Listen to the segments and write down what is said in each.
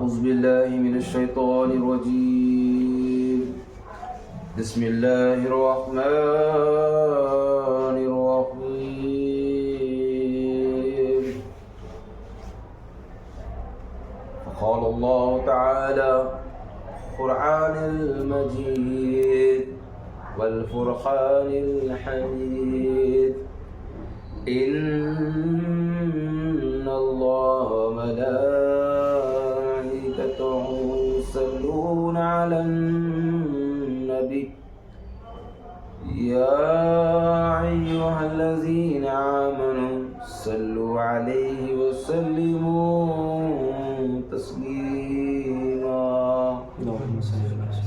أعوذ بالله من الشيطان الرجيم. بسم الله الرحمن الرحيم. فقال الله تعالى: القرآن المجيد والفرقان الحميد. إن الله وملائكته يصلون على النبي يا أيها الذين آمنوا صلوا عليه وسلموا تسليما.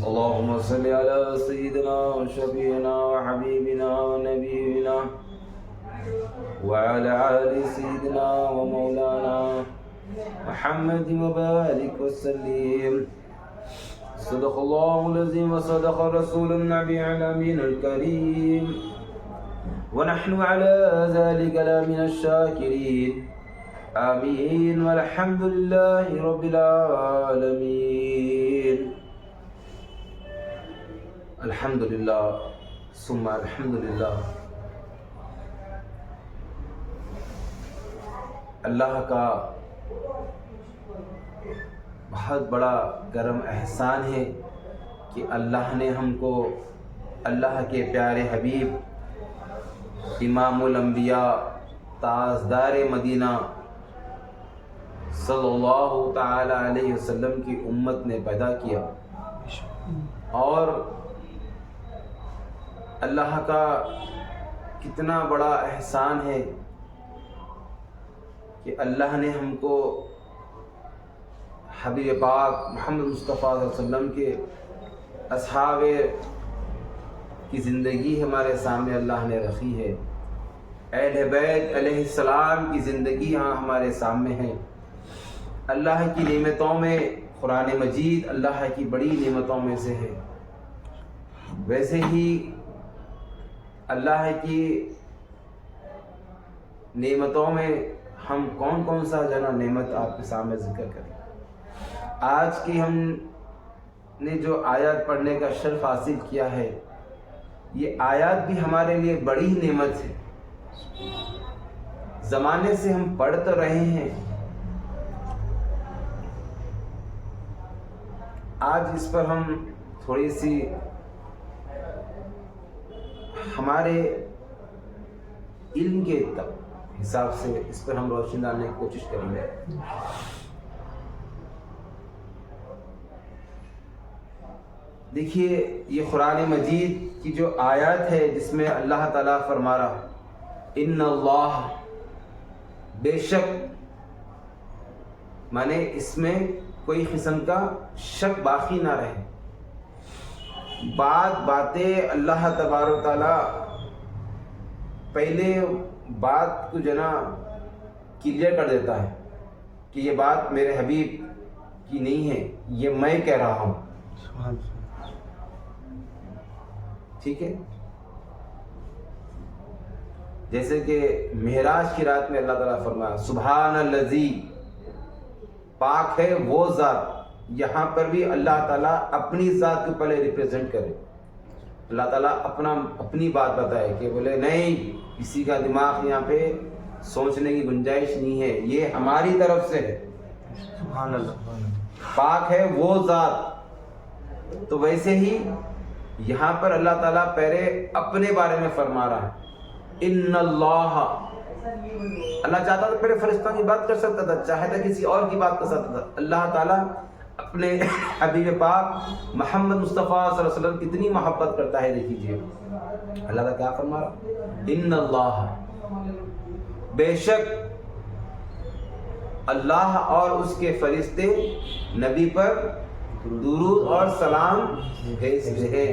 اللهم صل على سيدنا وشفيعنا وحبيبنا ونبينا وعلى آل سيدنا ومولانا محمد وبارك وسلم. صدق الله العظيم وصدق الرسول النبي الأمين الكريم، ونحن على ذلك لمن الشاكرين. آمين والحمد لله رب العالمين. الحمد لله ثم الحمد لله. اللہ کا بہت بڑا کرم احسان ہے کہ اللہ نے ہم کو اللہ کے پیارے حبیب امام الانبیاء تاجدار مدینہ صلی اللہ تعالی علیہ وسلم کی امت نے پیدا کیا، اور اللہ کا کتنا بڑا احسان ہے کہ اللہ نے ہم کو حبیب پاک محمد مصطفیٰ صلی اللہ علیہ وسلم کے اصحاب کی زندگی ہمارے سامنے اللہ نے رکھی ہے. اہل بیت علیہ السلام کی زندگی ہمارے سامنے ہے. اللہ کی نعمتوں میں قرآن مجید اللہ کی بڑی نعمتوں میں سے ہے. ویسے ہی اللہ کی نعمتوں میں ہم کون کون سا نعمت آپ کے سامنے ذکر کریں. آج کی ہم نے جو آیات پڑھنے کا شرف حاصل کیا ہے، یہ آیات بھی ہمارے لیے بڑی نعمت ہے. زمانے سے ہم پڑھ تو رہے ہیں، آج اس پر ہم تھوڑی سی ہمارے علم کے حساب سے اس پر ہم روشنی ڈالنے کی کوشش کریں گے. دیکھیے، یہ قرآن مجید کی جو آیات ہے جس میں اللہ تعالیٰ فرما رہا ان اللہ، بے شک، مانے اس میں کوئی قسم کا شک باقی نہ رہے. باتیں اللہ تبارک تعالیٰ پہلے بات کو کلیئر کر دیتا ہے کہ یہ بات میرے حبیب کی نہیں ہے، یہ میں کہہ رہا ہوں. ٹھیک ہے، جیسے کہ معراج کی رات میں اللہ تعالیٰ فرمایا سبحان الذی، پاک ہے وہ ذات. یہاں پر بھی اللہ تعالیٰ اپنی ذات کو پہلے ریپریزنٹ کرے. اللہ تعالیٰ اپنی بات بتائے کہ بولے نہیں، کسی کا دماغ یہاں پہ سوچنے کی گنجائش نہیں ہے، یہ ہماری طرف سے ہے. سبحان اللہ، پاک ہے وہ ذات. تو ویسے ہی یہاں پر اللہ تعالیٰ پہلے اپنے بارے میں فرما رہا ہے ان اللہ. اللہ چاہتا تھا پہلے فرشتوں کی بات کر سکتا تھا، چاہتا کسی اور کی بات کر سکتا تھا. اللہ تعالیٰ اپنے حبیب پاک محمد مصطفیٰ صلی اللہ علیہ وسلم کتنی محبت کرتا ہے. دیکھیے اللہ تعالیٰ کیا فرما رہا ان اللہ، بے شک اللہ اور اس کے فرشتے نبی پر درود اور سلام بھیجتے ہیں.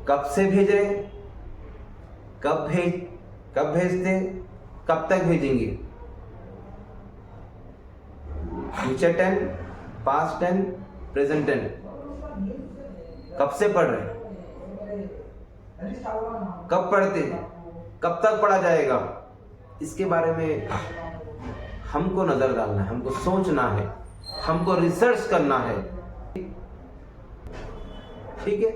کب سے بھیجے، کب بھیجتے، کب تک بھیجیں گے؟ Future ten, past ten, present ten. کب سے پڑھ رہے ہیں، کب پڑھتے ہیں، کب تک پڑھا جائے گا، اس کے بارے میں ہم کو نظر ڈالنا ہے، ہم کو سوچنا ہے، ہم کو ریسرچ کرنا ہے. ٹھیک ہے.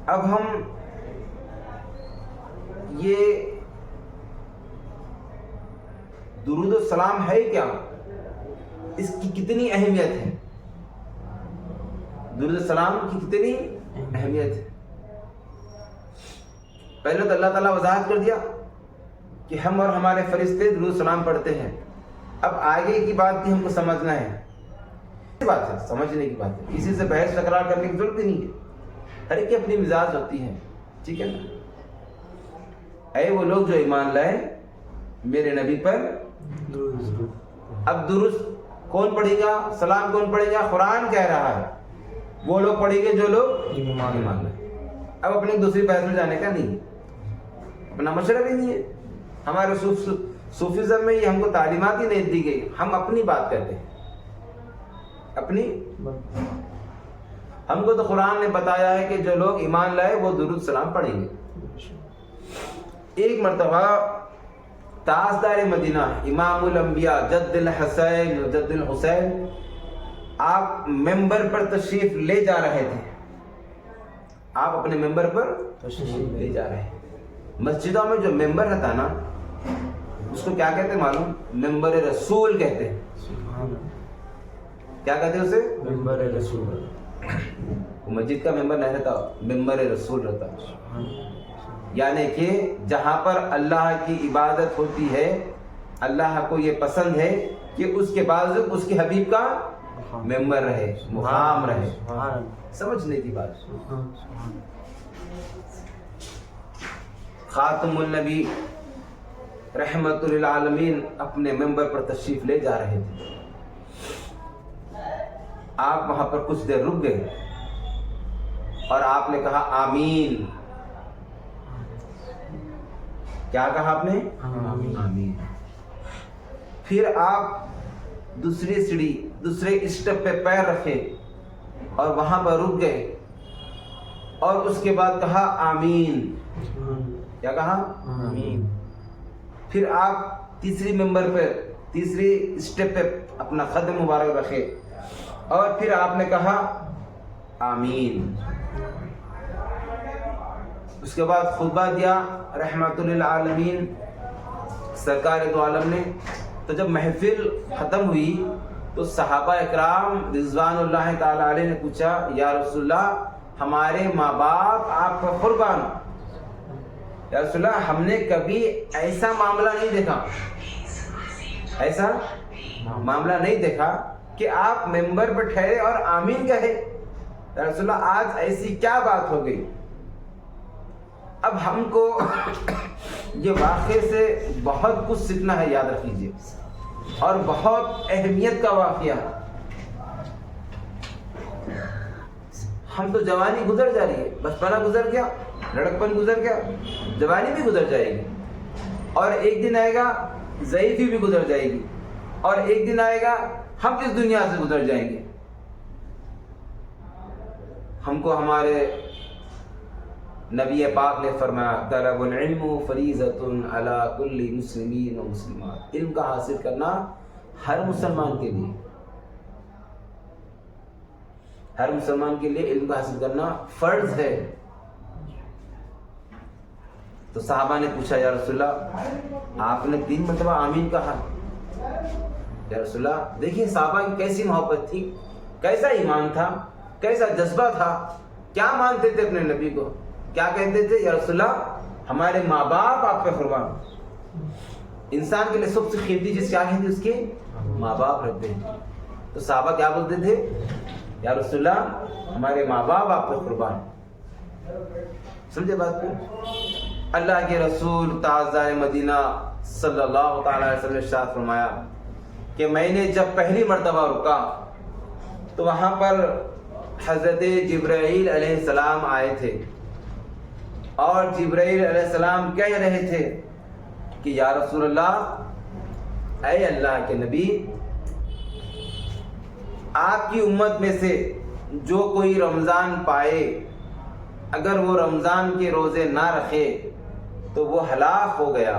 اب ہم یہ درود و سلام ہے کیا، اس کی کتنی اہمیت ہے، درود و سلام کی کتنی اہمیت ہے. پہلے تو اللہ تعالیٰ وضاحت کر دیا کہ ہم اور ہمارے فرشتے درود و سلام پڑھتے ہیں. اب آگے کی بات بھی ہم کو سمجھنا ہے، بات ہے سمجھنے کی بات ہے، کسی سے بحث تکرار کرنے کی ضرورت ہی نہیں ہے. ہر ایک کی اپنی مزاج ہوتی ہے. ٹھیک ہے نا. اے وہ لوگ جو ایمان لائے میرے نبی پر. اب درست کون پڑھے گا، سلام کون پڑھے گا؟ قرآن کہہ رہا ہے وہ لوگ پڑھیں گے جو لوگ ایمان لائے. اب اپنی دوسری بحث میں جانے کا نہیں، اپنا مشورہ بھی نہیں ہے. ہمارے صوفیزم میں یہ ہم کو تعلیمات ہی نہیں دی گئی. ہم اپنی بات کرتے ہیں، اپنی. ہم کو تو قرآن نے بتایا ہے کہ جو لوگ ایمان لائے وہ درود سلام پڑھیں گے. ایک مرتبہ تاجدار مدینہ امام الانبیاء جد الحسین و جد الحسین آپ ممبر پر تشریف لے جا رہے تھے. آپ اپنے ممبر پر تشریف لے جا رہے ہیں. مسجدوں میں جو ممبر رہتا نا اس کو کیا کہتے ہیں معلوم؟ ممبر رسول کہتے ہیں. کیا کہتے ہیں اسے؟ ممبر رسول. مسجد کا ممبر نہیں رہتا، ممبر رسول رہتا. یعنی کہ جہاں پر اللہ کی عبادت ہوتی ہے اللہ کو یہ پسند ہے کہ اس کے بعد اس کے حبیب کا ممبر رہے، مقام رہے. سمجھنے کی بات. خاتم النبی رحمت للعالمین اپنے ممبر پر تشریف لے جا رہے تھے. آپ وہاں پر کچھ دیر رک گئے اور آپ نے کہا آمین. کیا کہا آپ نے؟ آمین. پھر آپ دوسری سیڑھی دوسرے اسٹیپ پہ پیر رکھے اور وہاں پر رک گئے اور اس کے بعد کہا آمین. کیا کہا؟ آمین. پھر آپ تیسری ممبر پہ تیسری اسٹیپ پہ اپنا قدم مبارک رکھے اور پھر آپ نے کہا آمین. اس کے بعد خطبہ دیا رحمت للعالمین سرکار دو عالم نے. تو جب محفل ختم ہوئی تو صحابہ اکرام رضوان اللہ تعالی علیہ نے پوچھا یا رسول اللہ ہمارے ماں باپ آپ کا قربان. یا رسول اللہ ہم نے کبھی ایسا معاملہ نہیں دیکھا، ایسا معاملہ نہیں دیکھا کہ آپ ممبر پر ٹھہرے اور آمین کہے. یا رسول اللہ آج ایسی کیا بات ہو گئی؟ اب ہم کو یہ واقعے سے بہت کچھ سیکھنا ہے، یاد رکھ لیجیے، اور بہت اہمیت کا واقعہ. ہم تو جوانی گزر جا رہی ہے، بچپنا گزر گیا، لڑکپن گزر گیا، جوانی بھی گزر جائے گی اور ایک دن آئے گا ضعیفی بھی گزر جائے گی اور ایک دن آئے گا ہم اس دنیا سے گزر جائیں گے. ہم کو ہمارے نبی پاک نے فرمایا طلب العلم فریضۃ علی کل مسلمین و مسلمات. علم کا حاصل کرنا ہر مسلمان کے لیے، ہر مسلمان کے لیے علم کا حاصل کرنا فرض ہے. تو صحابہ نے پوچھا یا رسول اللہ آپ نے 3 مرتبہ آمین کہا. یا رسول اللہ دیکھیے صحابہ کی کیسی محبت تھی، کیسا ایمان تھا، کیسا جذبہ تھا، کیا مانتے تھے اپنے نبی کو. کیا کہتے تھے؟ یا رسول اللہ ہمارے ماں باپ آپ پہ قربان. انسان کے لیے سب سے قیمتی چیز کیا ہے؟ اس کے ماں باپ رہتے ہیں. تو صحابہ کیا بولتے تھے؟ یا رسول اللہ ہمارے ماں باپ آپ پہ قربان. سمجھے بات کو؟ اللہ کے رسول تاجدار مدینہ صلی اللہ تعالی علیہ وسلم نے ارشاد فرمایا کہ میں نے جب پہلی مرتبہ رکا تو وہاں پر حضرت جبرائیل علیہ السلام آئے تھے اور جبرائیل علیہ السلام کہہ رہے تھے کہ یا رسول اللہ، اے اللہ کے نبی، آپ کی امت میں سے جو کوئی رمضان پائے اگر وہ رمضان کے روزے نہ رکھے تو وہ ہلاک ہو گیا،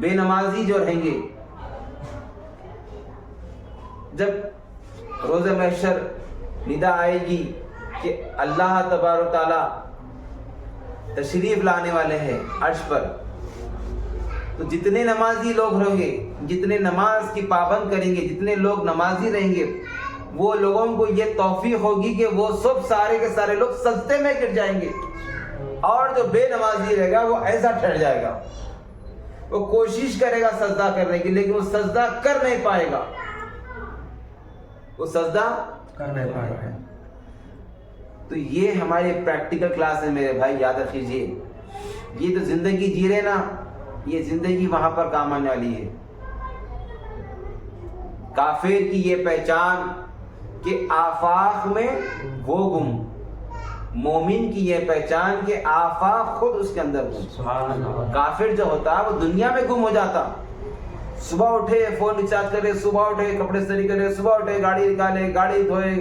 بے نمازی جو رہیں گے، جب روز محشر ندا آئے گی کہ اللہ تبارک و تعالی تشریف لانے والے ہیں عرش پر، تو جتنے نمازی لوگ رہیں گے، جتنے نماز کی پابند کریں گے، جتنے لوگ نمازی رہیں گے، وہ لوگوں کو یہ توفیق ہوگی کہ وہ سب سارے کے سارے لوگ سجدے میں گر جائیں گے، اور جو بے نمازی رہے گا وہ ایسا ٹھہر جائے گا، وہ کوشش کرے گا سجدہ کرنے کی، لیکن وہ سجدہ کر نہیں پائے گا، وہ سجدہ کر نہیں پائے گا۔ تو یہ ہماری پریکٹیکل کلاس ہے میرے بھائی، یاد رکھیے، یہ تو زندگی جی رہے نا، یہ زندگی وہاں پر کام آنے والی ہے۔ کافر کی یہ پہچان کہ آفاق میں وہ گم، مومن کی یہ پہچان کہ آفاق خود اس کے اندر گم۔ کافر جو ہوتا وہ دنیا میں گم ہو جاتا، صبح اٹھے فون ریچارج کرے، صبح اٹھے کپڑے سری کرے، صبح اٹھے گاڑی نکالے، گاڑی دھوئے،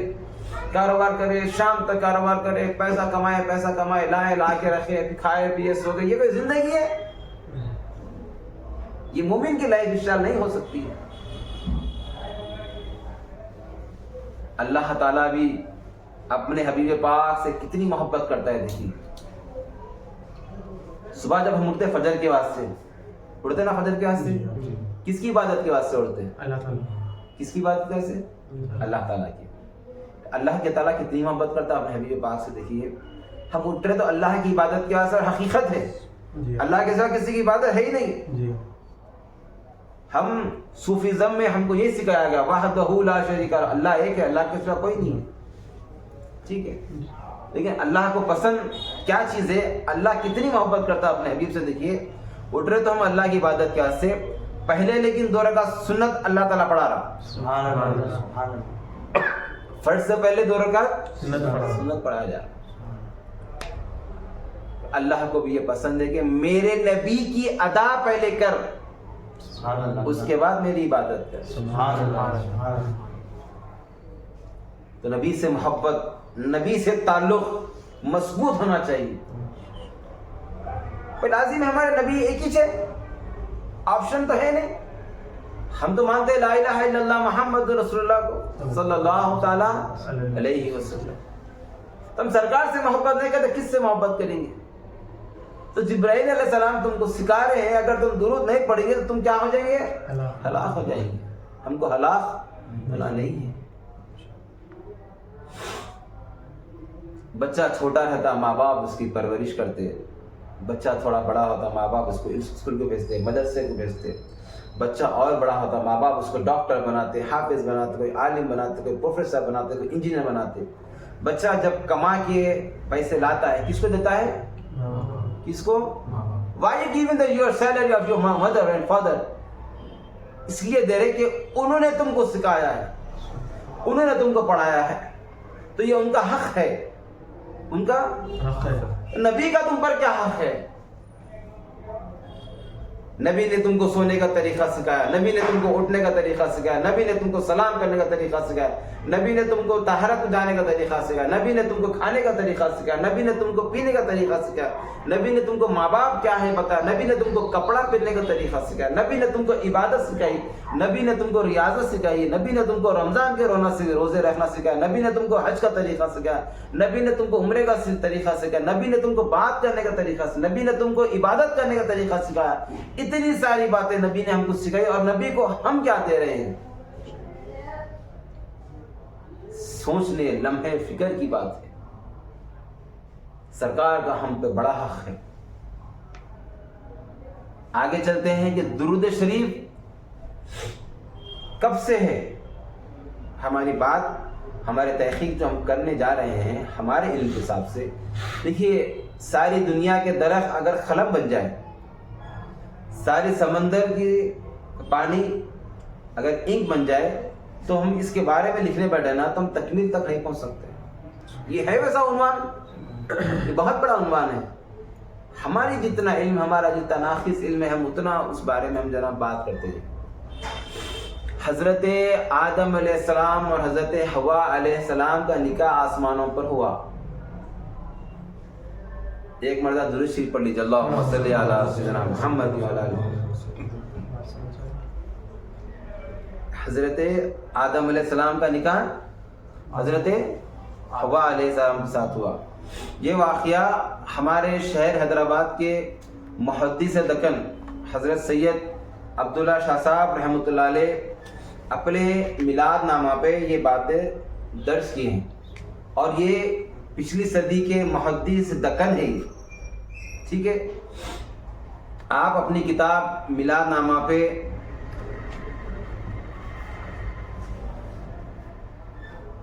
کاروبار کرے، شام تک کاروبار کرے، پیسہ کمائے، لائے لا کے رکھے، کھائے پیے سو گئے، یہ کوئی زندگی ہے؟ یہ مومن کی لائف اسٹائل نہیں ہو سکتی ہے۔ اللہ تعالیٰ بھی اپنے حبیب پاک سے کتنی محبت کرتا ہے، دیکھیے صبح جب ہم اٹھتے فجر کے واسطے اٹھتے نا، فجر کے واسطے کس کی عبادت کے واسطے اٹھتے؟ اللہ تعالیٰ۔ کس کی عبادت کے واسطے؟ اللہ تعالیٰ کی۔ اللہ کے تعالیٰ کتنی محبت کرتا ہے اپنے حبیب پاک سے، دیکھیے ہم اٹھ رہے تو اللہ کی عبادت کے واسطے، حقیقت ہے اللہ کے سوا کسی کی عبادت ہے ہی نہیں۔ ہم صوفیزم میں ہم کو یہ سکھایا گیا وحدہ لا شریک لہ، اللہ ایک ہے، اللہ کے سوا کوئی نہیں ہے، ٹھیک ہے، لیکن اللہ کو پسند کیا چیز ہے، اللہ کتنی محبت کرتا ہے اپنے حبیب سے۔ دیکھیے اٹھ رہے تو ہم اللہ کی عبادت کے واسطے، پہلے لیکن 2 رکعت سنت اللہ تعالیٰ پڑھا رہا، سبحان اللہ، سبحان اللہ، فرض سے پہلے 2 رکعت سنت پڑھایا جا رہا۔ اللہ کو بھی یہ پسند ہے کہ میرے نبی کی ادا پہلے کر، اس کے بعد میری عبادت کر۔ سبحان اللہ۔ تو نبی سے محبت، نبی سے تعلق مضبوط ہونا چاہیے۔ کوئی لازم ہے ہمارے نبی ایک ہی ہے، آپشن تو ہے نہیں۔ ہم تو مانتے لا الہ الا اللہ محمد رسول اللہ کو صلی اللہ تعالی علیہ وسلم۔ تم سرکار سے محبت نہیں کرتے، کس سے محبت کریں گے؟ تو جبرائیل علیہ السلام تم کو سکھا رہے ہیں اگر تم درود نہیں پڑھیں گے تو تم کیا ہو جائیں گے؟ ہلاک ہو جائیں گے۔ ہم کو ہلاک ہونا نہیں ہے۔ بچہ چھوٹا رہتا ماں باپ اس کی پرورش کرتے، بچہ تھوڑا بڑا ہوتا ماں باپ اس کو اسکول کو بھیجتے، مدرسے کو بھیجتے، بچہ اور بڑا ہوتا ماں باپ اس کو ڈاکٹر بناتے، حافظ بناتے، کوئی عالم بناتے، کوئی پروفیسر بناتے، کوئی انجینئر بناتے۔ بچہ جب کما کے پیسے لاتا ہے کس کو دیتا ہے؟ کس کو؟ Why you giving your salary of your mother and father؟ اس لیے دے رہے کہ انہوں نے تم کو سکھایا ہے، انہوں نے تم کو پڑھایا ہے، تو یہ ان کا حق ہے، ان کا حق ہے۔ نبی کا تم پر کیا حق ہے؟ نبی نے تم کو سونے کا طریقہ سکھایا، نبی نے تم کو اٹھنے کا طریقہ سکھایا، نبی نے تم کو سلام کرنے کا طریقہ سکھایا، نبی نے تم کو طہارت جانے کا طریقہ سکھایا، نبی نے تم کو کھانے کا طریقہ سکھایا، نبی نے تم کو پینے کا طریقہ سکھایا، نبی نے تم کو ماں باپ کیا ہے بتایا، نبی نے تم کو کپڑا پہننے کا طریقہ سکھایا، نبی نے تم کو عبادت سکھائی، نبی نے تم کو ریاضت سکھائی، نبی نے تم کو رمضان کے روزے رکھنا سکھایا، نبی نے تم کو حج کا طریقہ سکھایا، نبی نے تم کو عمرے کا طریقہ سکھایا، نبی نے تم کو بات کرنے کا طریقہ سکھایا، نبی نے تم کو عبادت کرنے کا طریقہ سکھایا۔ اتنی ساری باتیں نبی نے ہم کو سکھائی، اور نبی کو ہم کیا دے رہے ہیں؟ سوچنے لمحے فکر کی بات ہے۔ سرکار کا ہم پہ بڑا حق ہے۔ آگے چلتے ہیں کہ درود شریف کب سے ہے؟ ہماری بات، ہمارے تحقیق جو ہم کرنے جا رہے ہیں ہمارے علم کے حساب سے، دیکھیے ساری دنیا کے درخت اگر قلم بن جائے، سارے سمندر کی پانی اگر انک بن جائے، تو ہم اس کے بارے میں لکھنے بیٹھے نا تو ہم تکمیل تک نہیں پہنچ سکتے۔ یہ ہے ویسا عنوان، یہ بہت بڑا عنوان ہے۔ ہماری جتنا علم، ہمارا جتنا ناقص علم ہے، ہم اتنا اس بارے میں ہم جناب بات کرتے ہیں۔ حضرت آدم علیہ السلام اور حضرت حوا علیہ السلام کا نکاح آسمانوں پر ہوا۔ ایک مرتبہ درود شریف پڑھ لیجیے، اللہم صلی علی سیدنا محمد وعلی آلہ۔ حضرت آدم علیہ السلام کا نکاح حضرت حوا علیہ السلام کے ساتھ ہوا. یہ واقعہ ہمارے شہر حیدرآباد کے محدث دکن حضرت سید عبداللہ شاہ صاحب رحمۃ اللہ علیہ اپنے میلاد نامہ پہ یہ باتیں درج کی ہیں، اور یہ پچھلی صدی کے محدث دکن ہے. ٹھیک ہے، آپ اپنی کتاب میلاد نامہ پہ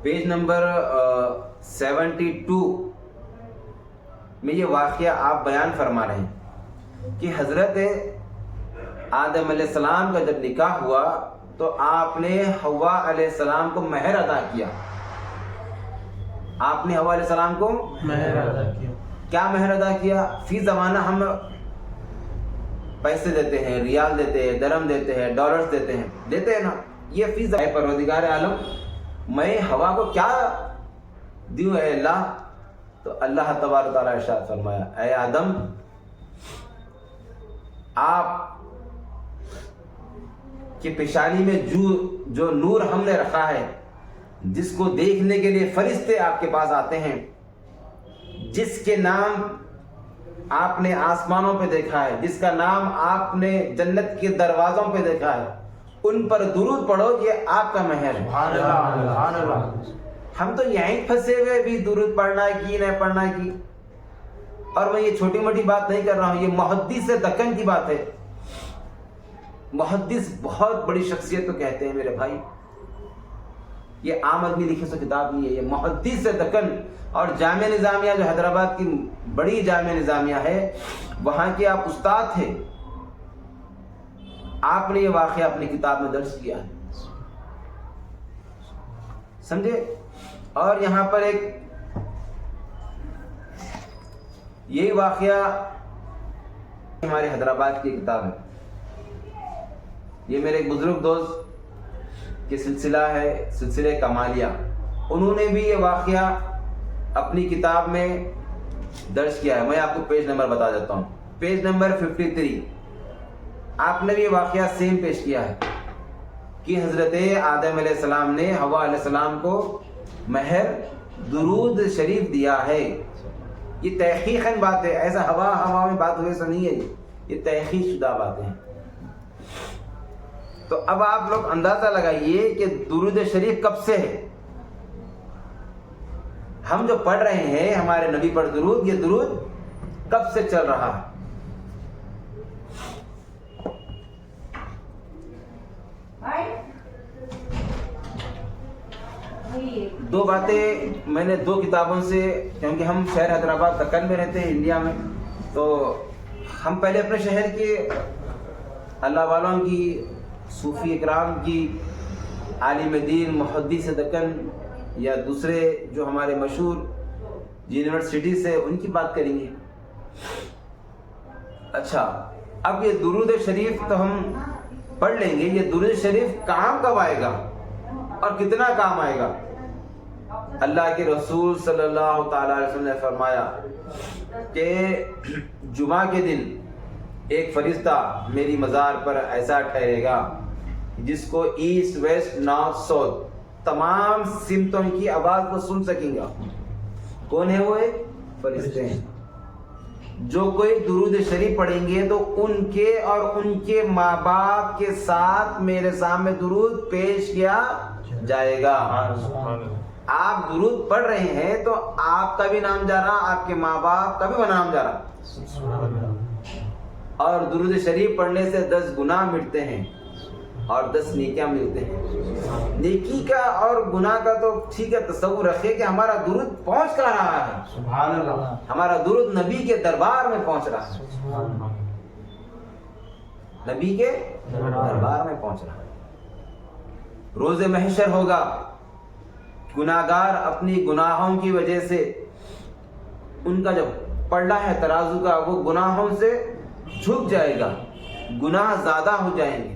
پیج نمبر 72 میں یہ واقعہ آپ بیان فرما رہے ہیں کہ حضرت آدم علیہ السلام کا جب نکاح ہوا تو آپ نے حوا علیہ السلام کو مہر ادا کیا. آپ نے حوا علیہ السلام کو مہر ادا کیا. کیا مہر ادا کیا؟ فی زمانہ ہم پیسے دیتے ہیں، ریال دیتے ہیں، درہم دیتے ہیں، ڈالرز دیتے ہیں نا. یہ فی زمانہ پروردگار عالم میں حوا کو کیا دیوں اے اللہ؟ تو اللہ تبارک تعالیٰ ارشاد فرمایا، اے آدم، آپ کی پیشانی میں جو نور ہم نے رکھا ہے، جس کو دیکھنے کے لیے فرشتے آپ کے پاس آتے ہیں، جس کے نام آپ نے آسمانوں پہ دیکھا ہے، جس کا نام آپ نے جنت کے دروازوں پہ دیکھا ہے، ان پر درود پڑھو، یہ آپ کا مہر ہے. سبحان اللہ سبحان اللہ. ہم تو یہیں پھنسے ہوئے بھی درود پڑھنا کی نہیں پڑھنا کی. اور میں یہ چھوٹی موٹی بات نہیں کر رہا ہوں، یہ محدث دکن کی بات ہے. محدث بہت بڑی شخصیت کو کہتے ہیں میرے بھائی، یہ عام آدمی لکھے سو کتاب نہیں ہے، یہ محدث دکن. اور جامعہ نظامیہ جو حیدرآباد کی بڑی جامعہ نظامیہ ہے، وہاں کے آپ استاد تھے، آپ نے یہ واقعہ اپنی کتاب میں درج کیا ہے. سمجھے؟ اور یہاں پر ایک یہی واقعہ ہمارے حیدرآباد کی کتاب ہے. یہ میرے ایک بزرگ دوست کی سلسلہ ہے، سلسلہ کمالیہ. انہوں نے بھی یہ واقعہ اپنی کتاب میں درج کیا ہے. میں آپ کو پیج نمبر بتا دیتا ہوں، پیج نمبر 53. آپ نے بھی یہ واقعہ سیم پیش کیا ہے کہ حضرت آدم علیہ السلام نے حوا علیہ السلام کو مہر درود شریف دیا ہے. یہ تحقیقاً بات ہے، ایسا ہوا میں بات ہوئے ایسا نہیں ہے، یہ تحقیق شدہ باتیں ہیں. تو اب آپ لوگ اندازہ لگائیے کہ درود شریف کب سے ہے. ہم جو پڑھ رہے ہیں ہمارے نبی پر درود، یہ درود کب سے چل رہا ہے؟ دو باتیں میں نے دو کتابوں سے، کیونکہ ہم شہر حیدرآباد دکن میں رہتے ہیں انڈیا میں، تو ہم پہلے اپنے شہر کے اللہ والوں کی، صوفی اکرام کی، عالم دین محدث دکن یا دوسرے جو ہمارے مشہور یونیورسٹی سے، ان کی بات کریں گے. اچھا، اب یہ درود شریف تو ہم پڑھ لیں گے، یہ درود شریف کام کب آئے گا اور کتنا کام آئے گا؟ اللہ کے رسول صلی اللہ تعالی علیہ وسلم نے فرمایا کہ جمعہ کے دن ایک فرشتہ میری مزار پر ایسا ٹھہرے گا جس کو ایسٹ ویسٹ نارتھ ساؤتھ تمام سمتوں کی آواز کو سن سکیں گا. کون ہے وہ؟ ایک فرشتے ہیں. جو کوئی درود شریف پڑھیں گے تو ان کے اور ان کے ماں باپ کے ساتھ میرے سامنے درود پیش کیا جائے گا. آپ درود پڑھ رہے ہیں تو آپ کا بھی نام جا رہا، آپ کے ماں باپ کا بھی نام جا رہا. اور درود شریف پڑھنے سے 10 گناہ مٹتے ہیں اور 10 نیکیاں ملتے ہیں. نیکی کا اور گناہ کا تو ٹھیک ہے، تصور رکھے کہ ہمارا درود پہنچ کر رہا ہے. سبحان اللہ. ہمارا درود نبی کے دربار میں پہنچ رہا ہے، نبی کے دربار میں پہنچ رہا ہے. روز محشر ہوگا، گناہگار اپنی گناہوں کی وجہ سے ان کا جو پلڑا ہے ترازو کا، وہ گناہوں سے جھک جائے گا، گناہ زیادہ ہو جائیں گے.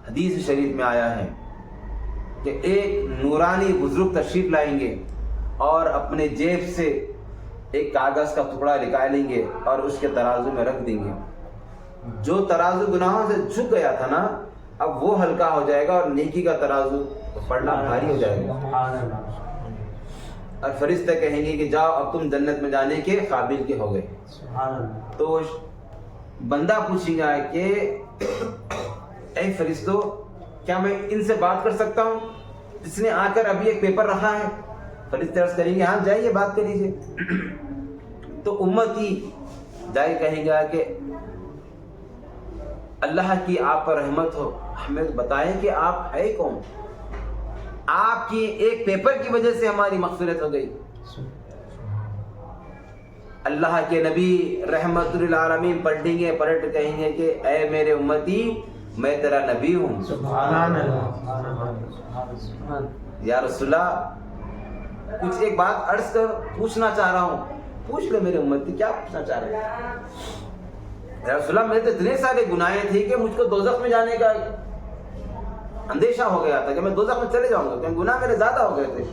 حدیث شریف میں آیا ہے کہ ایک نورانی بزرگ تشریف لائیں گے اور اپنے جیب سے ایک کاغذ کا ٹکڑا نکالیں گے اور اس کے ترازو میں رکھ دیں گے. جو ترازو گناہوں سے جھک گیا تھا نا اب وہ ہلکا ہو جائے گا اور نیکی کا ترازو پڑنا بھاری ہو جائے گا. سبحان اللہ. اور فرشتے کہیں گے کہ جاؤ اب تم جنت میں جانے کے قابل کے ہو گئے. سبحان اللہ. تو بندہ پوچھے گا کہ اے فرشتوں کیا میں ان سے بات کر سکتا ہوں جس نے آ کر ابھی ایک پیپر رکھا ہے؟ فرشتے عرض کریں گے ہاں جائیے بات کر لیجیے. تو امتی جائے کہیں گا کہ اللہ کی آپ پر رحمت ہو، ہمیں بتائیں کہ آپ ہے کون؟ آپ کی ایک پیپر کی وجہ سے ہماری مغفرت ہو گئی. اللہ کے نبی رحمت للعالمین پلٹیں گے، پلٹ کہیں گے کہ اے میرے امتی میں تیرا نبی ہوں. سبحان اللہ. یا رسول اللہ کچھ ایک بات عرض کر پوچھنا چاہ رہا ہوں. پوچھ لے میرے امتی، کیا پوچھنا چاہ رہے ہیں؟ یا رسول اللہ میرے تو اتنے سارے گناہیں تھے کہ مجھ کو دوزخ میں جانے کا اندیشہ ہو گیا تھا کہ میں دوزخ میں چلے جاؤں گا کیونکہ گناہ میرے زیادہ ہو گئے تھے.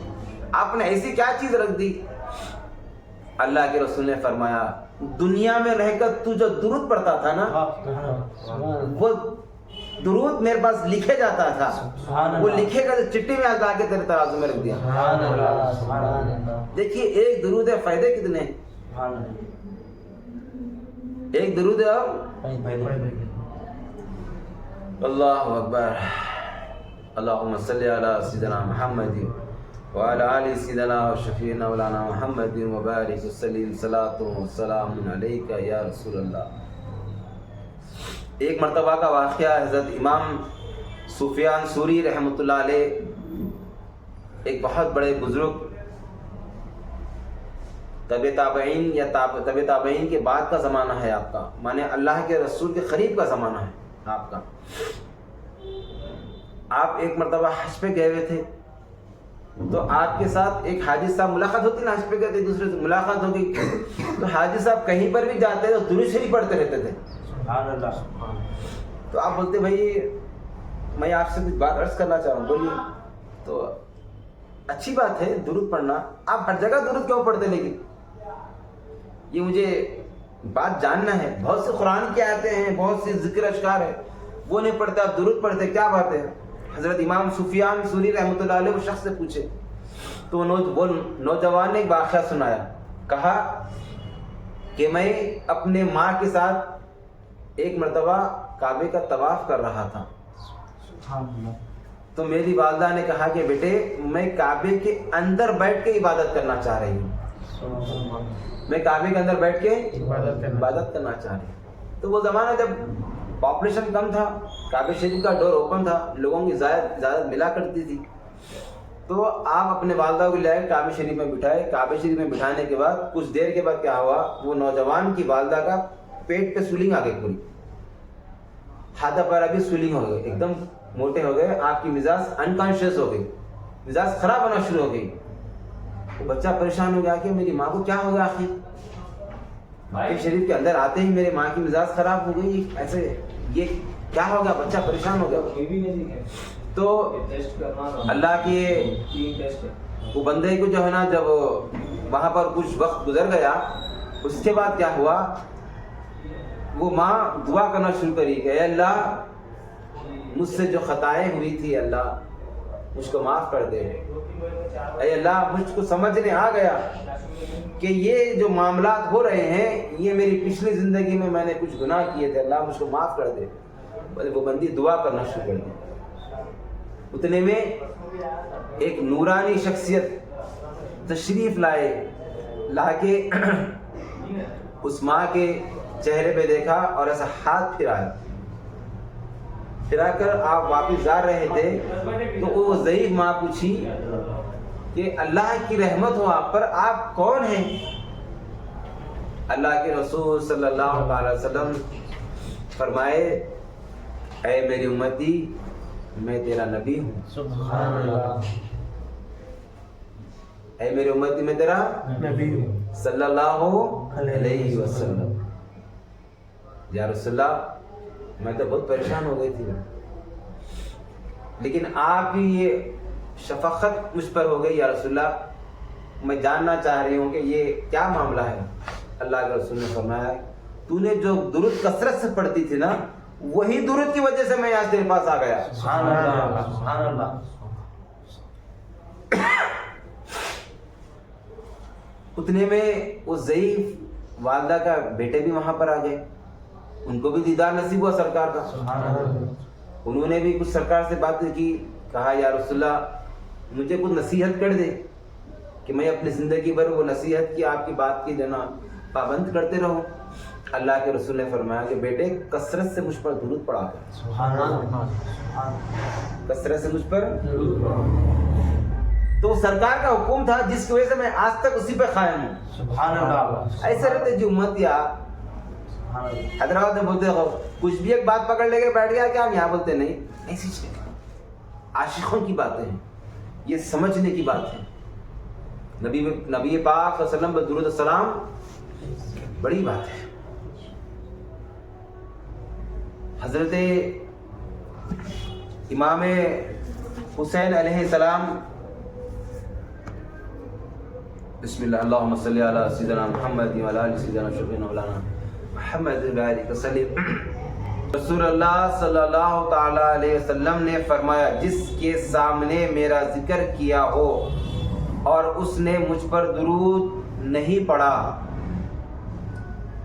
آپ نے ایسی کیا چیز رکھ دی؟ اللہ کے رسول نے فرمایا دنیا میں رہ کر تو جو درود پڑھتا تھا نا وہ درود میرے پاس لکھے جاتا تھا، وہ لکھے گا چٹی میں آ کے تیرے ترازو میں رکھ دیا. دیکھیے ایک درود ہے، فائدے کتنے ہیں؟ ایک درود ہے اللہ اکبر. اللہم صلی علی سیدنا محمد وعلی آل سیدنا و شفیعنا مولانا محمد وبارک وسلم صلاۃ و سلام علیک یا رسول اللہ. ایک مرتبہ کا واقعہ، حضرت امام سفیان ثوری رحمۃ اللہ علیہ ایک بہت بڑے بزرگ طب تابعین یا طب تابعین کے بعد کا زمانہ ہے آپ کا، مانے اللہ کے رسول کے قریب کا زمانہ ہے آپ کا. آپ ایک مرتبہ حج پہ گئے ہوئے تھے تو آپ کے ساتھ ایک حاجی صاحب ملاقات ہوتی نا، حج پہ گئے تھے ایک دوسرے سے ملاقات ہو گئی تو حاجی صاحب کہیں پر بھی جاتے تو درود شریف پڑھتے رہتے تھے. تو آپ بولتے بھائی میں آپ سے کچھ بات عرض کرنا چاہ رہا ہوں، بولیے. تو اچھی بات ہے درود پڑھنا، آپ ہر جگہ درود کیوں پڑھتے؟ لیکن یہ مجھے بات جاننا ہے. بہت سے قرآن کی آیتیں ہیں، بہت سے ذکر اشکار ہے، وہ نہیں پڑھتے آپ درود پڑھتے، کیا بات ہے؟ حضرت امام سفیان ثوری رحمۃ اللہ علیہ وہ شخص سے پوچھے تو وہ نوجوان نے ایک واقعہ سنایا. کہا کہ میں اپنے ماں کے ساتھ ایک مرتبہ کعبے کا طواف کر رہا تھا تو میری والدہ نے کہا کہ بیٹے میں کعبے کے اندر بیٹھ کے عبادت کرنا چاہ رہی ہوں، میں کعبے کے اندر بیٹھ کے عبادت کرنا چاہ رہی ہوں. تو وہ زمانہ جب پاپولیشن کم تھا، کعبہ شریف کا ڈور اوپن تھا، لوگوں کی زیادہ ملا کرتی تھی. تو آپ اپنے والدہ کو لے آئے کعبہ شریف میں بٹھائے. کعبہ شریف میں بٹھانے کے بعد کچھ دیر کے بعد کیا ہوا، وہ نوجوان کی والدہ کا پیٹ پہ سولنگ آ گئی، پوری ہاتھ پیرا بھی سولنگ ہو گئے، ایک دم موٹے ہو گئے. آپ کی مزاج انکانشیس ہو گئی، مزاج خراب ہونا شروع ہو گئی. وہ بچہ پریشان ہو گیا کہ میری ماں کو کیا ہو گیا، آخر کعبہ شریف کے اندر آتے ہی میرے ماں کی مزاج خراب ہو گئی، ایسے یہ کیا ہو گیا؟ بچہ پریشان ہو گیا. تو اللہ کے وہ بندے کو جو ہے نا جب وہاں پر کچھ وقت گزر گیا اس کے بعد کیا ہوا، وہ ماں دعا کرنا شروع کری کہ اے اللہ مجھ سے جو خطائیں ہوئی تھی اللہ مجھ کو معاف کر دے. اے اللہ مجھ کو سمجھنے آ گیا کہ یہ جو معاملات ہو رہے ہیں یہ میری پچھلی زندگی میں نے کچھ گناہ کیے تھے، اللہ مجھ کو معاف کر دے. وہ بندی دعا کرنا شروع کر دی. اتنے میں ایک نورانی شخصیت تشریف لا کے اس ماں کے چہرے پہ دیکھا اور ایسا ہاتھ پھرا کر آپ واپس جا رہے تھے تو وہ ضعیف ماں پوچھی کہ اللہ کی رحمت ہو آپ پر، آپ کون ہیں؟ اللہ کے رسول صلی اللہ علیہ وسلم فرمائے اے میری امتی میں تیرا نبی ہوں. سبحان اللہ. اے میری امتی میں تیرا نبی ہوں صلی اللہ علیہ وسلم. یا رسول اللہ میں تو بہت پریشان ہو گئی تھی لیکن آپ کی یہ شفقت مجھ پر ہو گئی. یا رسول اللہ میں جاننا چاہ رہی ہوں کہ یہ کیا معاملہ ہے. اللہ کے رسول نے فرمایا تو نے جو درود کثرت سے پڑھتی تھی نا وہی درود کی وجہ سے میں آج تیرے پاس آ گیا. سبحان اللہ سبحان اللہ. اتنے میں وہ ضعیف والدہ کا بیٹے بھی وہاں پر آ گئے, ان کو بھی دیدار نصیب ہوا سرکار کا. سبحان اللہ. انہوں نے بھی کچھ سرکار سے بات کی, کہا یا رسول اللہ مجھے کچھ نصیحت کر دے کہ میں اپنی زندگی بھر وہ نصیحت کی آپ کی بات کی جو نا پابند کرتے رہوں. اللہ کے رسول نے فرمایا کہ بیٹے کثرت سے مجھ پر درود پڑھا کر, سبحان اللہ. کثرت سے مجھ پر. تو سرکار کا حکم تھا جس کی وجہ سے میں آج تک اسی پہ قائم ہوں. سبحان اللہ. ایسے رہتے جو امت یا حیدرآباد میں بولتے ہو کچھ بھی ایک بات پکڑ لے کے بیٹھ گیا کہ ہم یہاں بولتے نہیں, ایسی چیز عاشقوں کی باتیں ہیں, یہ سمجھنے کی بات ہے. نبی پاک صلی اللہ علیہ وسلم درود السلام بڑی بات ہے. حضرت امام حسین علیہ السلام, بسم اللہ اللہم صلی علی سیدنا محمد وعلی آل سیدنا شفیعنا مولانا محمد وعلیہ وسلم. رسول اللہ صلی اللہ تعالی علیہ وسلم نے فرمایا جس کے سامنے میرا ذکر کیا ہو اور اس نے مجھ پر درود نہیں پڑھا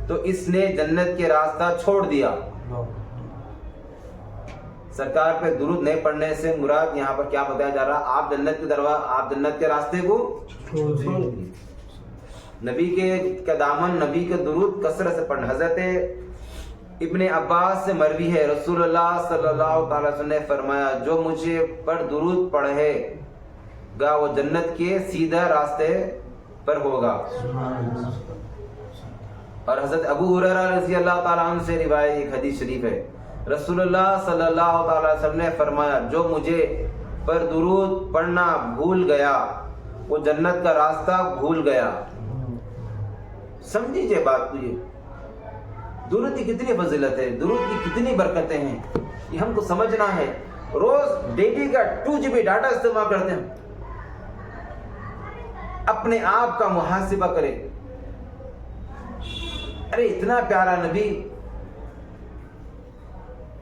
تو اس نے جنت کے راستہ چھوڑ دیا. سرکار پہ درود نہیں پڑھنے سے مراد یہاں پر کیا بتایا جا رہا, آپ جنت کے راستے کو چھوڑ دیے. نبی کے دامن, نبی کے درود کثرت سے پڑھنا. حضرت ابن عباس سے مروی ہے رسول اللہ صلی اللہ تعالی وسلم نے فرمایا جو مجھے پر درود پڑھے گا وہ جنت کے سیدھا راستے پر ہوگا. اور حضرت ابو ہریرہ رضی اللہ تعالیٰ عنہ سے روایت ایک حدیث شریف ہے, رسول اللہ صلی اللہ تعالی وسلم نے فرمایا جو مجھے پر درود پڑھنا بھول گیا وہ جنت کا راستہ بھول گیا. سمجھیے بات کو, یہ درود کی کتنی فضیلت ہے, درود کی کتنی برکتیں ہیں, یہ ہم کو سمجھنا ہے. روز ڈیلی کا 2 GB ڈاٹا استعمال کرتے ہیں, اپنے آپ کا محاسبہ کریں. ارے اتنا پیارا نبی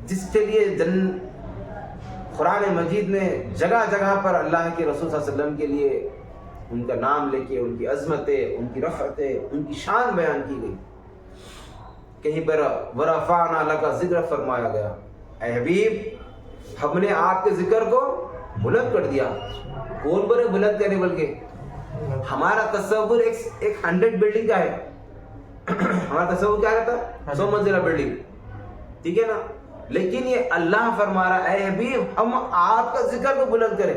جس کے لیے قرآن مجید میں جگہ جگہ پر اللہ کے رسول صلی اللہ علیہ وسلم کے لیے ان کا نام لے کے ان کی عظمتیں, ان کی رفعتیں, ان کی شان بیان کی گئی. کہیں پر ورفعنا لک ذکر فرمایا گیا, اے حبیب ہم نے آپ کے ذکر کو بلند کر دیا. کون برے بلند کرے, بلکہ ہمارا تصور ایک 100 بلڈنگ کا ہے. ہمارا تصور کیا رہتا ہے 100 منزلہ بلڈنگ, ٹھیک ہے نا. لیکن یہ اللہ فرما رہا ہے حبیب ہم آپ کا ذکر کو بلند کریں.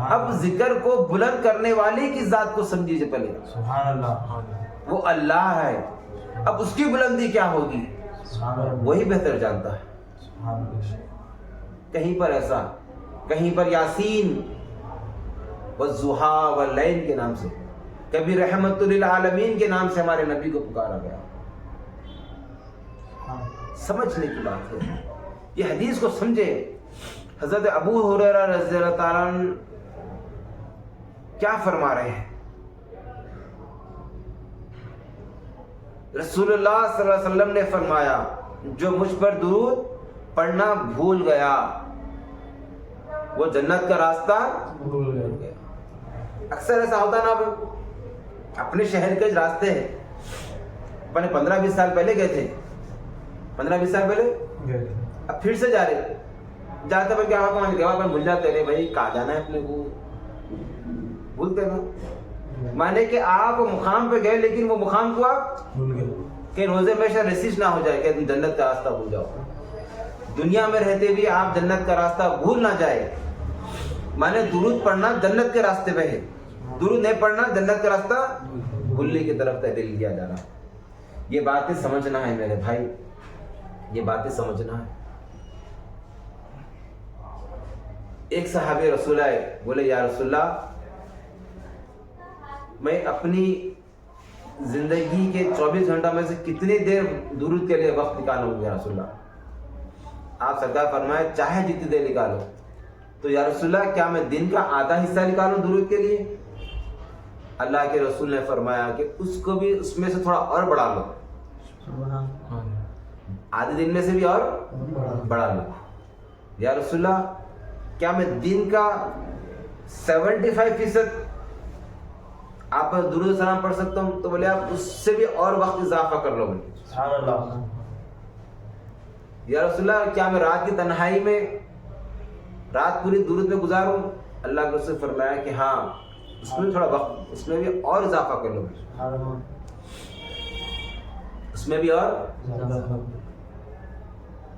اب ذکر کو بلند کرنے والے کی ذات کو سمجھیے پہلے. سبحان اللہ. وہ اللہ ہے, اب اس کی بلندی کیا ہوگی وہی بہتر جانتا ہے. کہیں پر ایسا, کہیں پر یاسین والضحیٰ واللیل کے نام سے, کبھی رحمت للعالمین کے نام سے ہمارے نبی کو پکارا گیا. سمجھنے کی بات ہے, یہ حدیث کو سمجھے. حضرت ابو ہریرہ رضی اللہ تعالیٰ عنہ کیا فرما رہے ہیں, رسول اللہ صلی اللہ علیہ وسلم نے فرمایا جو مجھ پر درود پڑھنا بھول گیا وہ جنت کا راستہ بھول گیا. اکثر ایسا ہوتا نا, اپنے شہر کے راستے ہیں, اپنے 15-20 سال پہلے گئے تھے, 15-20 سال پہلے, اب پھر سے جا رہے, جاتے پر کیا ہوتا بھول جاتے رہے بھائی کہاں جانا ہے اپنے کو, بھولتے نا. مانے کہ آپ مقام پہ گئے لیکن وہ مقام کو آپ بھول گئے, کہ روزے میں شاید رسیش نہ ہو جائے کہ تم جنت کا راستہ بھول جاؤ. دنیا میں رہتے بھی آپ جنت کا راستہ بھول نہ جائے. مانے درود پڑھنا جنت کے راستے پہ ہے, درود نہیں پڑھنا جنت کا راستہ بھولنے کی طرف تحریک کیا جا رہا. یہ باتیں سمجھنا ہے میرے بھائی, یہ باتیں سمجھنا ہے. ایک صحابی رسول آئے, بولے یا رسول اللہ میں اپنی زندگی کے 24 گھنٹہ میں سے کتنی دیر درود کے لیے وقت نکالوں یا رسول اللہ. آپ سرکار فرمائے چاہے جتنی دیر نکالو. تو یا رسول اللہ کیا میں دن کا آدھا حصہ نکالوں درود کے لیے؟ اللہ کے رسول نے فرمایا کہ اس کو بھی اس میں سے تھوڑا اور بڑھا لو. آدھے دن میں سے بھی اور بڑا لوں. یا رسول اللہ کیا میں دن کا 75% آپ پر درود و سلام پڑھ سکتا ہوں؟ تو بولے آپ اس سے بھی اور وقت اضافہ کر لو. سبحان اللہ. یا رسول اللہ کیا میں رات کی تنہائی میں رات پوری درود میں گزاروں؟ اللہ کے رسول نے فرمایا کہ ہاں اس میں تھوڑا وقت، اس میں بھی اور اضافہ کر لو. اس میں بھی اور.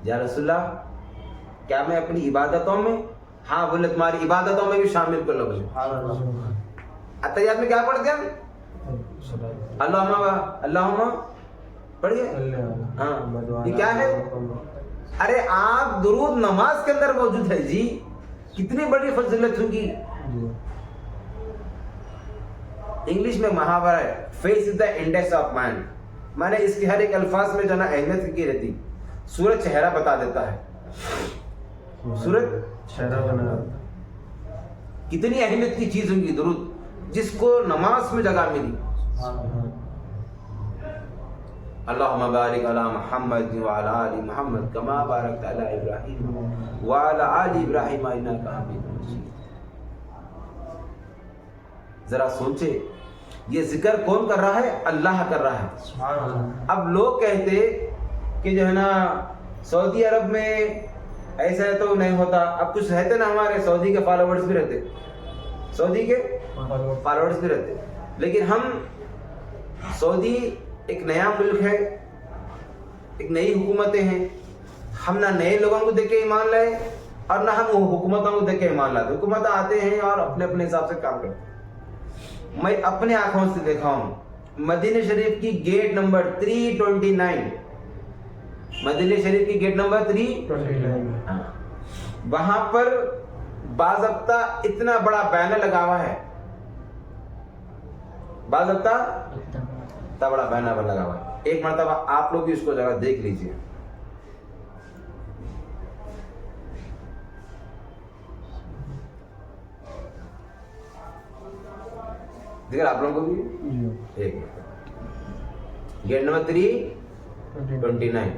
یا رسول اللہ کیا میں اپنی عبادتوں میں، ہاں بولے تمہاری عبادتوں میں بھی شامل کر لو. اتحیات میں کیا پڑھتے ہیں؟ اللہم پڑھیے. ہاں یہ کیا ہے؟ ارے آپ درود نماز کے اندر موجود ہے جی، کتنی بڑی فضیلت ہوگی. انگلش میں محاورہ ہے face is the index of mind. میں نے اس کے ہر ایک الفاظ میں جو نا اہمیت کی رہتی. سورج چہرہ بتا دیتا ہے. سورج چہرہ بنا کتنی اہمیت کی چیز ہوگی درود، جس کو نماز میں جگہ ملی. اللہم بارک علی محمد وعلی آل محمد کما بارکت علی ابراہیم وعلی آل ابراہیم انک حمید مجید. ذرا سوچے یہ ذکر کون کر رہا ہے؟ اللہ کر رہا ہے. اب لوگ کہتے کہ جو ہے نا سعودی عرب میں ایسا تو نہیں ہوتا. اب کچھ رہتے نا ہمارے سعودی کے فالوورز بھی رہتے، سعودی کے فالوورز بھی رہتے، لیکن ہم سعودی ایک نیا ملک ہے، ایک نئی حکومتیں ہیں. ہم نہ نئے لوگوں کو دیکھ کے ایمان لائے اور نہ ہم حکومتوں کو دیکھ کے ایمان لاتے. حکومت آتے ہیں اور اپنے اپنے حساب سے کام کرتے ہیں. میں اپنے آنکھوں سے دیکھا ہوں مدینہ شریف کی گیٹ نمبر 329، مدینہ شریف کی گیٹ نمبر 329 وہاں پر باضابطہ اتنا بڑا بینر لگا ہوا ہے، باضابطہ اتنا بڑا بینر لگا ہوا ہے. ایک مرتبہ آپ لوگ بھی اس کو جگہ دیکھ لیجئے. دیکھ آپ لوگوں کو بھی ایک گیٹ نمبر 329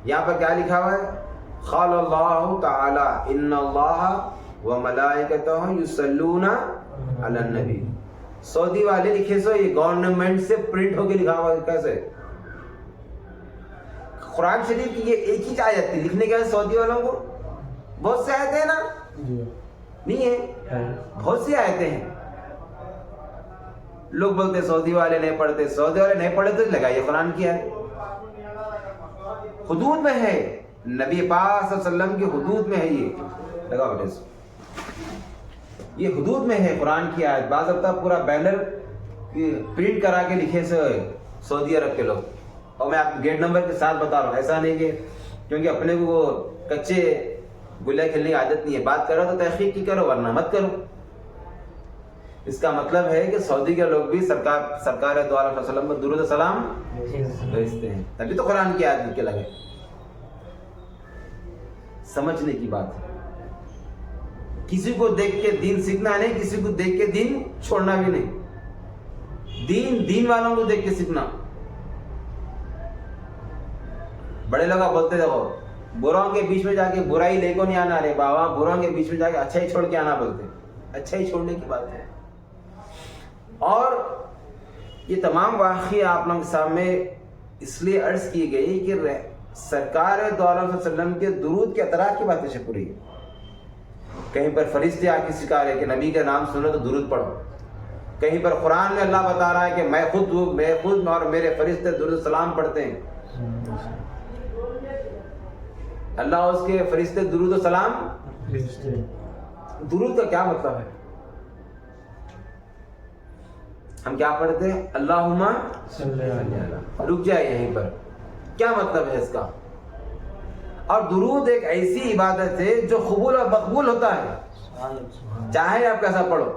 یہاں پر کیا لکھا ہوا ہے؟ قال اللہ تعالی ان اللہ وملائکتہ یصلون علی النبی. سعودی والے لکھے سو یہ گورنمنٹ سے پرنٹ ہو کے لکھا ہوا ہے. کیسے؟ قرآن شریف کی یہ ایک ہی آیت تھی لکھنے کے سعودی والوں کو. بہت سی آیتیں ہیں نا؟ نہیں ہے، بہت سی آیتیں ہیں. لوگ بولتے سعودی والے نہیں پڑھتے، سعودی والے نہیں پڑھے تو لگائیے قرآن کی ہے. حدود میں ہے، نبی پاک صلی اللہ علیہ وسلم کی حدود میں ہے. یہ لگاؤ بیٹے، یہ حدود میں ہے قرآن کی آیت. باضابطہ پورا بینر پرنٹ کرا کے لکھے سے سعودی عرب کے لوگ. اور میں آپ گیٹ نمبر کے ساتھ بتا رہا ہوں، ایسا نہیں کہ کیونکہ اپنے کو وہ کچے گلے کھیلنے کی عادت نہیں ہے. بات کرو تو تحقیق کی کرو ورنہ مت کرو. اس کا مطلب ہے کہ سعودی کے لوگ بھی سرکار دو علیہ وسلم کو درود و سلام بھیجتے ہیں، تبھی تو قرآن کی آیت کے لگے. سمجھنے کی بات ہے. کسی کو دیکھ کے دین سیکھنا نہیں، کسی کو دیکھ کے دین چھوڑنا بھی نہیں. دین والوں کو دیکھ کے سیکھنا. بڑے لوگ بولتے دیکھو بروں کے بیچ میں جا کے برائی لے کو نہیں آنا. رے بابا بروں کے بیچ میں جا کے اچھا ہی چھوڑ کے آنا بولتے. اچھا ہی چھوڑنے کی بات ہے. اور یہ تمام واقعے آپ لوگوں کے سامنے اس لیے عرض کی گئی کہ سرکار دو علیہ وسلم کے درود کے اطراف کی باتیں چھپ رہی ہے. کہیں پر فرشتے آ کے سکھا رہے کہ نبی کا نام سنو تو درود پڑھو. کہیں پر قرآن میں اللہ بتا رہا ہے کہ میں خود اور میرے فرشتے درود السلام پڑھتے ہیں. اللہ اور اس کے فرشتے درود السلام. درود کا کیا مطلب ہے؟ ہم کیا پڑھتے ہیں؟ اللہم رک جائے یہیں پر. کیا مطلب ہے اس کا؟ اور درود ایک ایسی عبادت ہے جو قبول اور مقبول ہوتا ہے، چاہے آپ کیسا پڑھو.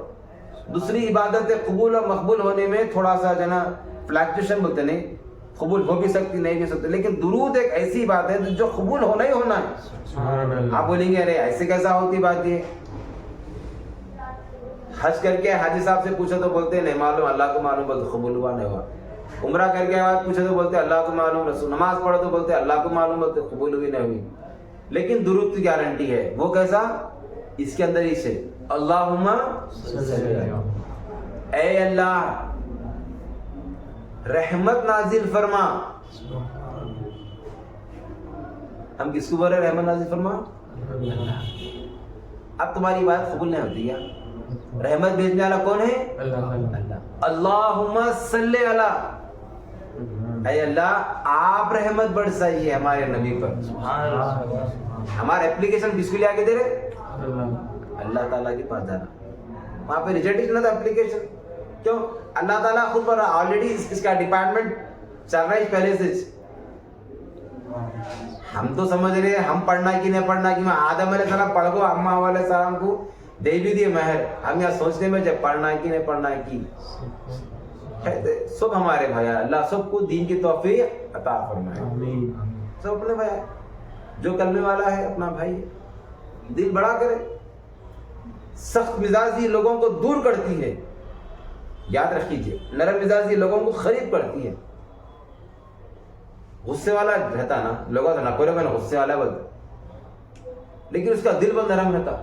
دوسری عبادت قبول اور مقبول ہونے میں تھوڑا سا جو نا فلیکچویشن بولتے نہیں، قبول ہو بھی سکتی نہیں بھی سکتی، لیکن درود ایک ایسی بات ہے جو قبول ہونا ہی ہونا ہے. آپ بولیں گے ارے ایسے کیسا ہوتی بات یہ؟ حج کر کے حاجی صاحب سے پوچھو تو بولتے نہیں معلوم، اللہ کو معلوم، بولتے قبول ہوا نہیں ہوا. عمرہ کر کے بعد پوچھے تو بولتے اللہ کو معلوم، رسول نماز پڑھو تو بولتے اللہ کو معلوم، بولتے قبول ہوئی نہیں ہوئی. لیکن درود کی گارنٹی ہے، وہ کیسا؟ اس کے اندر ہی سے اللہم اے اللہ رحمت نازل فرما. ہم کس کو بول رہے ہیں رحمت نازل فرما؟ اب تمہاری بات قبول نہیں ہوتی ہے. رحمت بھیجنے والا کون ہے؟ اللہ. اللہم صلی علی، اے اللہ آپ رحمت برسائیے ہمارے نبی پر. ہمارا اپلیکیشن کس کے لیے آگے دے رہے؟ اللہ تعالیٰ کے پاس جانا. وہاں پہ ریجیکٹ نہ تھا اپلیکیشن. کیوں؟ اللہ تعالیٰ خود پر آلریڈی اس کا ڈپارٹمنٹ چل رہا ہے پہلے سے. ہم تو سمجھ رہے ہیں ہم پڑھنا کی نہیں پڑھنا کی. میں آدم علیہ السلام پڑھ گو، اماں علیہ السلام کو دے بھی دیے مہر. ہم یہاں سوچنے میں جب پڑھنا کی نہیں پڑھنا کی. سب ہمارے بھائی، اللہ سب کو دین کی توفیق عطا فرمائے. سب اپنے بھائی، جو کلمے والا ہے اپنا بھائی ہے. دل بڑا کرے. سخت مزاجی لوگوں کو دور کرتی ہے، یاد رکھیے. نرم مزاجی لوگوں کو قریب کرتی ہے. غصے والا رہتا نا، لوگوں نہ کوئی لوگ غصے والا بولتے، لیکن اس کا دل بہت نرم رہتا.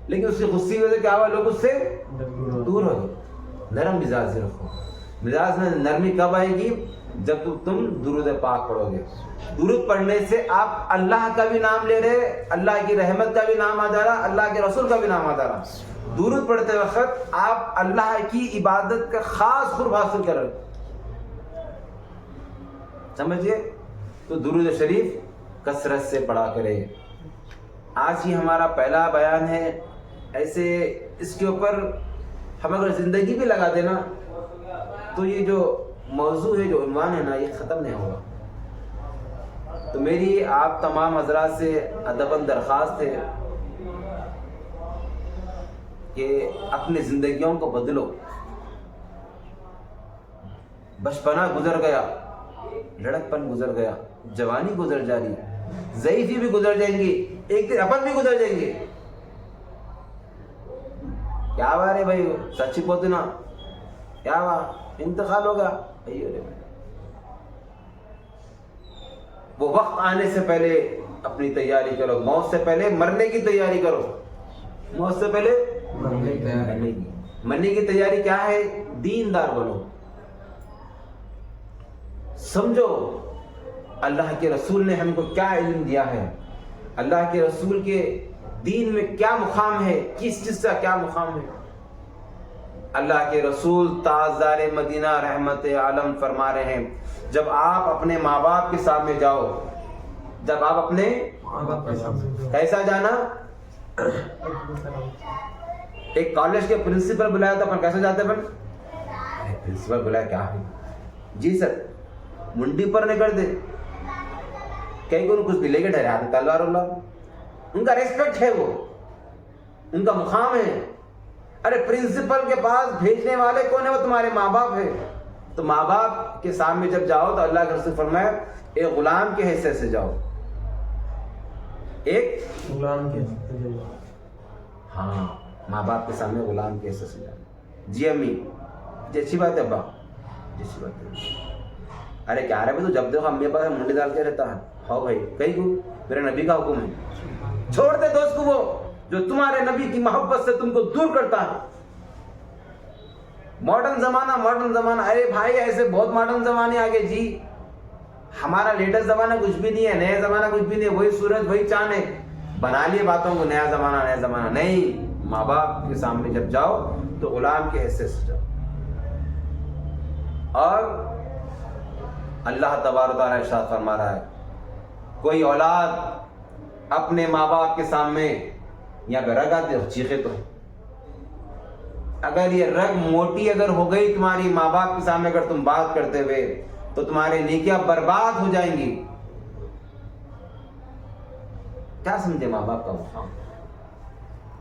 لیکن اس کی غصے کی وجہ سے کیا ہوا؟ لوگ اس سے دور ہو گئے. نرم مزاج سے رکھو. مزاج میں نرمی کب آئے گی؟ جب تم درود پاک پڑھو گے. درود پڑھنے سے آپ اللہ کا بھی نام لے رہے، اللہ کی رحمت کا بھی نام آ جا رہا، اللہ کے رسول کا بھی نام آ جا رہا. درود پڑھتے وقت آپ اللہ کی عبادت کا خاص قرب حاصل کر رہے. سمجھئے؟ تو درود شریف کثرت سے پڑھا کرے. آج ہی ہمارا پہلا بیان ہے. ایسے اس کے اوپر ہم اگر زندگی بھی لگا دینا تو یہ جو موضوع ہے، جو عنوان ہے نا، یہ ختم نہیں ہوگا. تو میری آپ تمام حضرات سے ادباً درخواست ہے کہ اپنی زندگیوں کو بدلو. بچپنا گزر گیا، لڑکپن گزر گیا، جوانی گزر جا رہی، ضعیفی بھی گزر جائیں گی، ایک دن اپن بھی گزر جائیں گے. کیا بات ہے بھائی، سچی پوتنا کیا بات، انتقال ہوگا. وہ وقت آنے سے پہلے اپنی تیاری کرو. موت سے پہلے مرنے کی تیاری کرو. موت سے پہلے مرنے کی تیاری کیا ہے؟ دیندار بنو. سمجھو اللہ کے رسول نے ہم کو کیا علم دیا ہے، اللہ کے رسول کے دین میں کیا مقام ہے، کس چیز کا کیا مقام ہے. اللہ کے رسول تاجدار مدینہ رحمت عالم فرما رہے ہیں، جب آپ اپنے ماں باپ کے سامنے جاؤ، جب آپ اپنے کیسا جانا؟ ایک کالج کے پرنسپل بلایا تو اپن کیسے جاتے ہیں؟ پرنسپل بلایا کیا ہے؟ جی سر، منڈی پر نہیں کر دے، کہیں کو کچھ بھی لے کے ڈرے ہاتھ تلوار اللہ. ان کا ریسپیکٹ ہے، وہ ان کا مقام ہے. ارے پرنسپل کے پاس بھیجنے والے کون ہے؟ وہ تمہارے ماں باپ ہے. تو ماں باپ کے سامنے جب جاؤ تو اللہ کے رسول فرمایا ایک غلام کے حیثیت سے جاؤ. ایک غلام کے ہاں، ماں باپ کے سامنے غلام کے حیثیت سے جاؤ. جی امی، جی اچھی بات ہے ابا، جی اچھی بات ہے. ارے کیا رہے تو جب دیکھو امی ابا منڈی ڈال کے رہتا ہے. ہاں بھائی، کہیں کو میرے نبی کا حکم ہے. چھوڑ دے دوست کو وہ جو تمہارے نبی کی محبت سے تم کو دور کرتا ہے. ماڈرن زمانہ. ارے بھائی ایسے بہت ماڈرن زمانے آگے جی. ہمارا لیٹسٹ زمانہ کچھ بھی نہیں ہے، نیا زمانہ کچھ بھی نہیں ہے. وہی سورج وہی چاند ہے. بنا لیے باتوں کو نیا زمانہ نہیں. ماں باپ کے سامنے جب جاؤ تو غلام کے حیثیت سے جاؤ. اور اللہ تبارک و تعالیٰ ارشاد فرما رہا ہے، کوئی اولاد اپنے ماں باپ کے سامنے یا اگر رگ آتے ہو چیخے تو، اگر یہ رگ موٹی اگر ہو گئی تمہاری ماں باپ کے سامنے اگر تم بات کرتے ہوئے تو تمہاری نیکیاں برباد ہو جائیں گی. کیا سمجھے ماں باپ کا مقام؟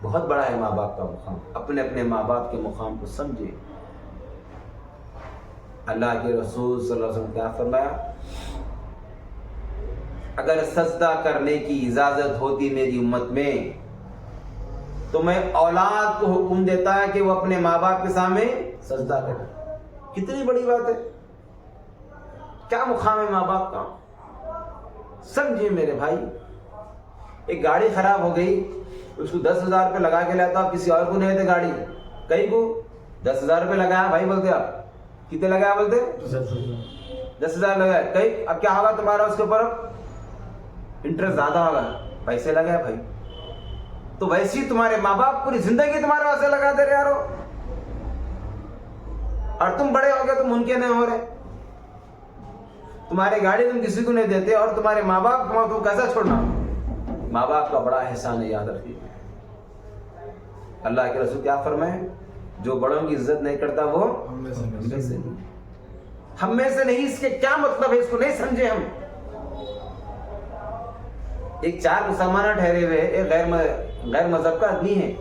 بہت بڑا ہے ماں باپ کا مقام. اپنے اپنے ماں باپ کے مقام کو سمجھے. اللہ کے رسول صلی اللہ علیہ وسلم کیا فرمایا؟ اگر سجدہ کرنے کی اجازت ہوتی میری امت میں تو میں اولاد کو حکم دیتا ہے کہ وہ اپنے ماں باپ کے سامنے سجدہ کرے. کتنی بڑی بات ہے. کیا مقام ہے ماں باپ کا؟ سمجھیے میرے بھائی، ایک گاڑی خراب ہو گئی، اس کو 10,000 روپے لگا کے لاتا، آپ کسی اور کو نہیں دیتے گاڑی، کئی کو 10,000 روپے لگایا بھائی، بولتے آپ کتنے لگایا؟ بولتے 10,000 لگایا، کئی اب کیا ہوگا تمہارا اس کے اوپر؟ انٹرسٹ زیادہ ہوگا، پیسے لگائے بھائی. تو ویسے ہی تمہارے ماں باپ پوری زندگی تمہارے واسطے لگاتے رہے یارو، اور تم بڑے ہو گئے، تم ان کے نہیں ہو رہے، تمہاری گاڑی تم کسی کو نہیں دیتے، اور تمہارے ماں باپ کو کیسا چھوڑنا؟ ماں باپ کا بڑا احسان ہے، یاد رکھیے. اللہ کے رسول کیا فرمائے؟ جو بڑوں کی عزت نہیں کرتا وہ ہم میں سے نہیں. ہم میں سے نہیں، اس کے کیا مطلب ہے؟ اس کو نہیں سمجھے ہم. ایک 4 مسلمان ٹھہرے ہوئے، ایک غیر مذہب کا آدمی ہے،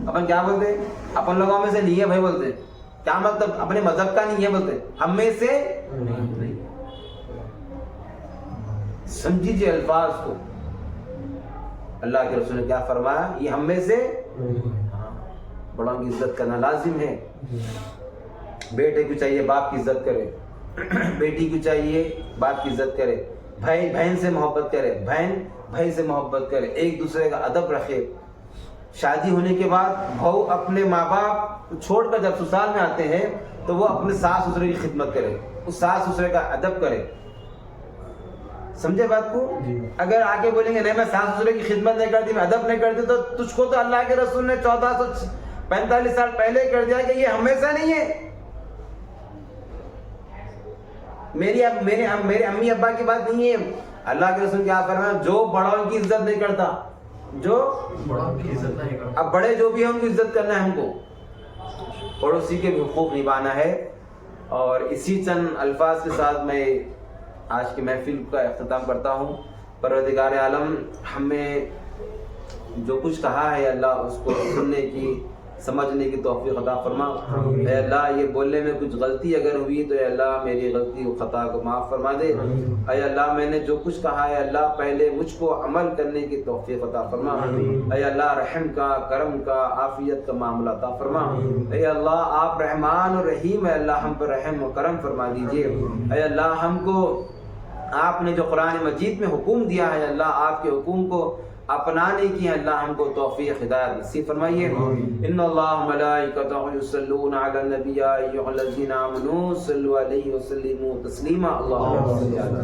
اپن کیا بولتے؟ اپن لوگوں میں سے نہیں ہے بھائی، بولتے کیا مطلب؟ اپنے مذہب کا نہیں ہے بولتے، ہم میں سے نہیں. سمجھیے الفاظ کو. اللہ کے رسول نے کیا فرمایا؟ یہ ہم میں سے. بڑوں کی عزت کرنا لازم ہے. بیٹے کو چاہیے باپ کی عزت کرے، بیٹی کو چاہیے باپ کی عزت کرے، بھائی بہن سے محبت کرے، بہن بھائی سے محبت کرے، ایک دوسرے کا ادب رکھے. شادی ہونے کے بعد بہو اپنے ماں باپ کو چھوڑ کر جب سسرال میں آتے ہیں تو وہ اپنے ساس سسرے کی خدمت کرے، اس ساس سسرے کا ادب کرے. سمجھے بات کو؟ اگر آگے بولیں گے نہیں میں ساس سسرے کی خدمت نہیں کرتی، میں ادب نہیں کرتی، تو تجھ کو تو اللہ کے رسول نے 1445 سال پہلے کر دیا کہ یہ ہمیشہ نہیں ہے. میرے امی ابا کی بات نہیں ہے. اللہ کے رسول کیا فرمایا؟ جو بڑوں کی عزت نہیں کرتا، جو بڑوں کی عزت نہیں کرتا، اب بڑے جو بھی ہیں ان کی عزت کرنا ہے ہم کو، پڑوسی کے بھی حقوق نبھانا ہے. اور اسی چند الفاظ کے ساتھ میں آج کی محفل کا اختتام کرتا ہوں. پروردگار عالم ہمیں جو کچھ کہا ہے اللہ اس کو سننے کی، سمجھنے کی توفیق عطا فرما. اے اللہ یہ بولنے میں کچھ غلطی اگر ہوئی تو اے اللہ میری غلطی و خطا کو معاف فرما دے. اے اللہ میں نے جو کچھ کہا ہے اللہ پہلے مجھ کو عمل کرنے کی توفیق عطا فرما. اے اللہ رحم کا، کرم کا، عافیت کا معاملہ عطا فرما. اے اللہ آپ رحمان و رحیم، اے اللہ ہم پر رحم و کرم فرما دیجیے. اے اللہ ہم کو آپ نے جو قرآن مجید میں حکم دیا ہے اللہ آپ کے حکم کو اپنانے کی اللہ ہم کو توفیق ہدایت نصیب فرمائیے. ان اللہ ملائکتہ یصلون علی النبی یا ایھا الذین آمنوا صلوا علیہ وسلموا تسلیما. اللهم صل علی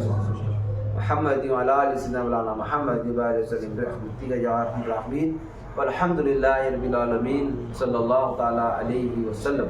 محمد وعلی آل سیدنا مولانا محمد وبارک وسلم برحمتک یا ارحم الراحمین. والحمد للہ رب العالمین. صلی اللہ تعالی علیہ وسلم.